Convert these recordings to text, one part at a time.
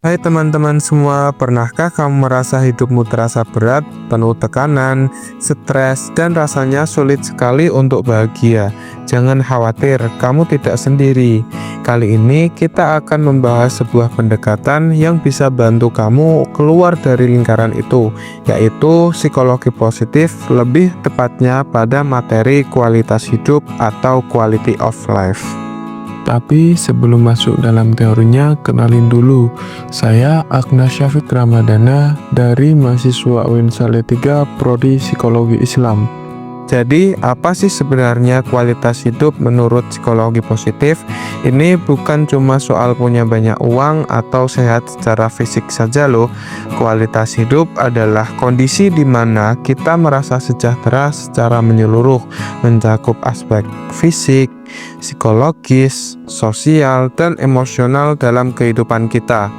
Hai teman-teman semua, pernahkah kamu merasa hidupmu terasa berat, penuh tekanan, stres, dan rasanya sulit sekali untuk bahagia? Jangan khawatir, kamu tidak sendiri. Kali ini kita akan membahas sebuah pendekatan yang bisa bantu kamu keluar dari lingkaran itu, yaitu psikologi positif, lebih tepatnya pada materi kualitas hidup atau quality of life. Tapi sebelum masuk dalam teorinya, kenalin dulu. Saya Agna Syafiq Ramadana dari mahasiswa UIN Salatiga Prodi Psikologi Islam. Jadi, apa sih sebenarnya kualitas hidup menurut psikologi positif? Ini bukan cuma soal punya banyak uang atau sehat secara fisik saja loh. Kualitas hidup adalah kondisi di mana kita merasa sejahtera secara menyeluruh, mencakup aspek fisik, psikologis, sosial, dan emosional dalam kehidupan kita.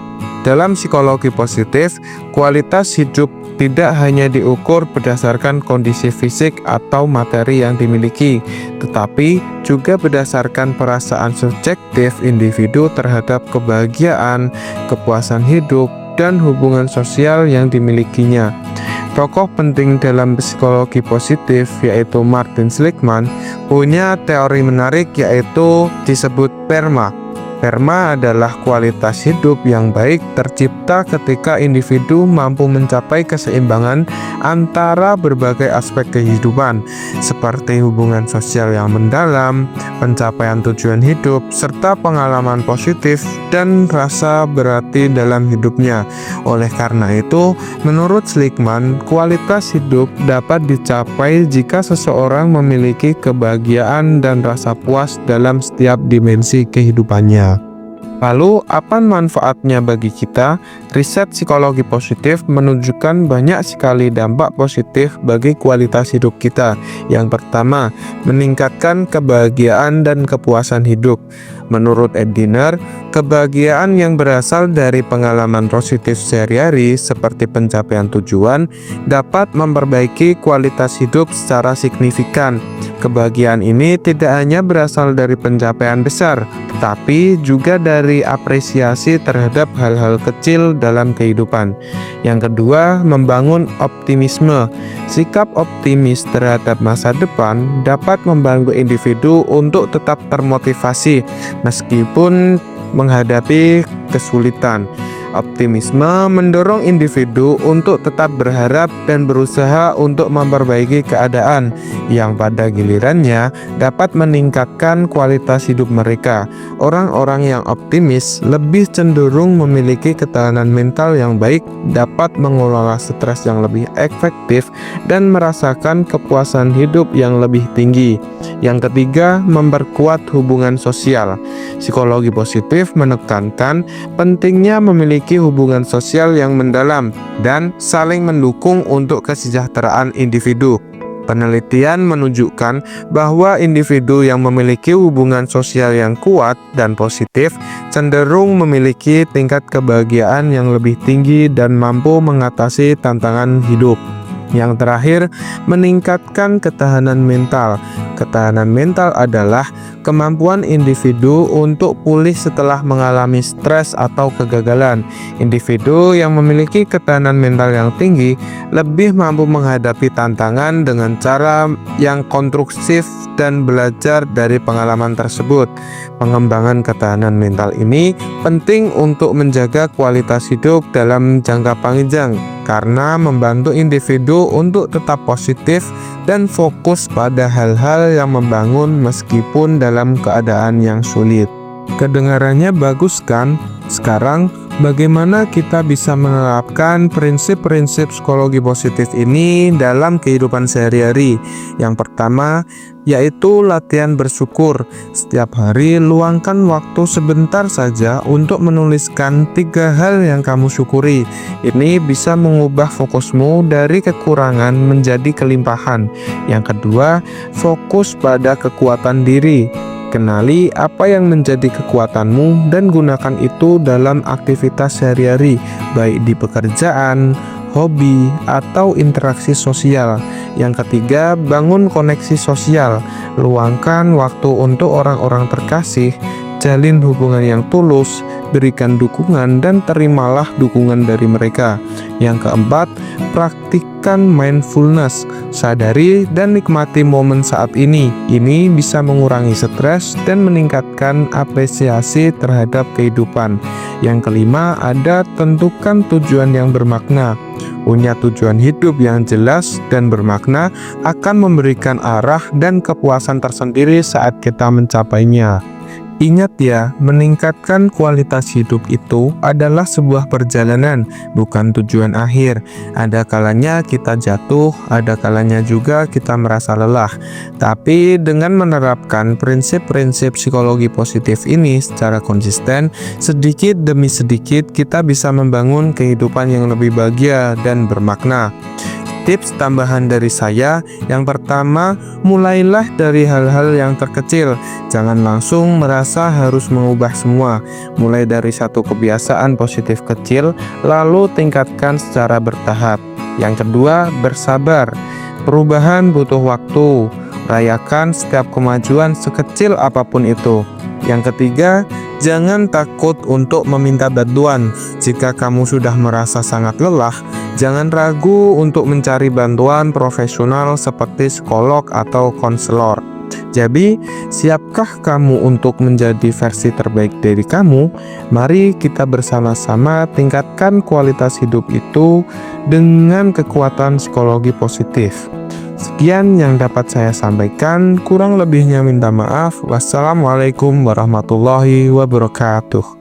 Dalam psikologi positif, kualitas hidup tidak hanya diukur berdasarkan kondisi fisik atau materi yang dimiliki, tetapi juga berdasarkan perasaan subjektif individu terhadap kebahagiaan, kepuasan hidup, dan hubungan sosial yang dimilikinya. Tokoh penting dalam psikologi positif yaitu Martin Seligman punya teori menarik yaitu disebut PERMA. PERMA adalah kualitas hidup yang baik tercipta ketika individu mampu mencapai keseimbangan antara berbagai aspek kehidupan, seperti hubungan sosial yang mendalam, pencapaian tujuan hidup, serta pengalaman positif dan rasa berarti dalam hidupnya. Oleh karena itu, menurut Seligman, kualitas hidup dapat dicapai jika seseorang memiliki kebahagiaan dan rasa puas dalam setiap dimensi kehidupannya. Lalu, apa manfaatnya bagi kita? Riset psikologi positif menunjukkan banyak sekali dampak positif bagi kualitas hidup kita. Yang pertama, meningkatkan kebahagiaan dan kepuasan hidup. Menurut Ed Diener, kebahagiaan yang berasal dari pengalaman positif sehari-hari seperti pencapaian tujuan dapat memperbaiki kualitas hidup secara signifikan. Kebahagiaan ini tidak hanya berasal dari pencapaian besar, tetapi juga dari apresiasi terhadap hal-hal kecil dalam kehidupan. Yang kedua, membangun optimisme. Sikap optimis terhadap masa depan dapat membantu individu untuk tetap termotivasi meskipun menghadapi kesulitan. Optimisme mendorong individu untuk tetap berharap dan berusaha untuk memperbaiki keadaan yang pada gilirannya dapat meningkatkan kualitas hidup mereka. Orang-orang yang optimis lebih cenderung memiliki ketahanan mental yang baik, dapat mengelola stres yang lebih efektif, dan merasakan kepuasan hidup yang lebih tinggi. Yang ketiga, memperkuat hubungan sosial. Psikologi positif menekankan pentingnya memiliki hubungan sosial yang mendalam dan saling mendukung untuk kesejahteraan individu. Penelitian menunjukkan bahwa individu yang memiliki hubungan sosial yang kuat dan positif cenderung memiliki tingkat kebahagiaan yang lebih tinggi dan mampu mengatasi tantangan hidup. Yang terakhir, meningkatkan ketahanan mental. Ketahanan mental adalah kemampuan individu untuk pulih setelah mengalami stres atau kegagalan. Individu yang memiliki ketahanan mental yang tinggi lebih mampu menghadapi tantangan dengan cara yang konstruktif dan belajar dari pengalaman tersebut. Pengembangan ketahanan mental ini penting untuk menjaga kualitas hidup dalam jangka panjang karena membantu individu untuk tetap positif dan fokus pada hal-hal yang membangun meskipun dalam keadaan yang sulit. Kedengarannya bagus kan? Sekarang, bagaimana kita bisa menerapkan prinsip-prinsip psikologi positif ini dalam kehidupan sehari-hari? Yang pertama, yaitu latihan bersyukur. Setiap hari, luangkan waktu sebentar saja untuk menuliskan 3 hal yang kamu syukuri. Ini bisa mengubah fokusmu dari kekurangan menjadi kelimpahan. Yang kedua, fokus pada kekuatan diri. Kenali apa yang menjadi kekuatanmu dan gunakan itu dalam aktivitas sehari-hari, baik di pekerjaan, hobi, atau interaksi sosial. Yang ketiga, bangun koneksi sosial. Luangkan waktu untuk orang-orang terkasih, jalin hubungan yang tulus, berikan dukungan dan terimalah dukungan dari mereka. Yang keempat, praktikkan mindfulness, sadari dan nikmati momen saat ini. Ini bisa mengurangi stres dan meningkatkan apresiasi terhadap kehidupan. Yang kelima, ada tentukan tujuan yang bermakna. Punya tujuan hidup yang jelas dan bermakna akan memberikan arah dan kepuasan tersendiri saat kita mencapainya. Ingat ya, meningkatkan kualitas hidup itu adalah sebuah perjalanan, bukan tujuan akhir. Ada kalanya kita jatuh, ada kalanya juga kita merasa lelah. Tapi dengan menerapkan prinsip-prinsip psikologi positif ini secara konsisten, sedikit demi sedikit kita bisa membangun kehidupan yang lebih bahagia dan bermakna. Tips tambahan dari saya, yang pertama, mulailah dari hal-hal yang terkecil. Jangan langsung merasa harus mengubah semua. Mulai dari satu kebiasaan positif kecil, lalu tingkatkan secara bertahap. Yang kedua, bersabar. Perubahan butuh waktu. Rayakan setiap kemajuan sekecil apapun itu. Yang ketiga, jangan takut untuk meminta bantuan. Jika kamu sudah merasa sangat lelah, jangan ragu untuk mencari bantuan profesional seperti psikolog atau konselor. Jadi, siapkah kamu untuk menjadi versi terbaik dari kamu? Mari kita bersama-sama tingkatkan kualitas hidup itu dengan kekuatan psikologi positif. Sekian yang dapat saya sampaikan, kurang lebihnya minta maaf. Wassalamualaikum warahmatullahi wabarakatuh.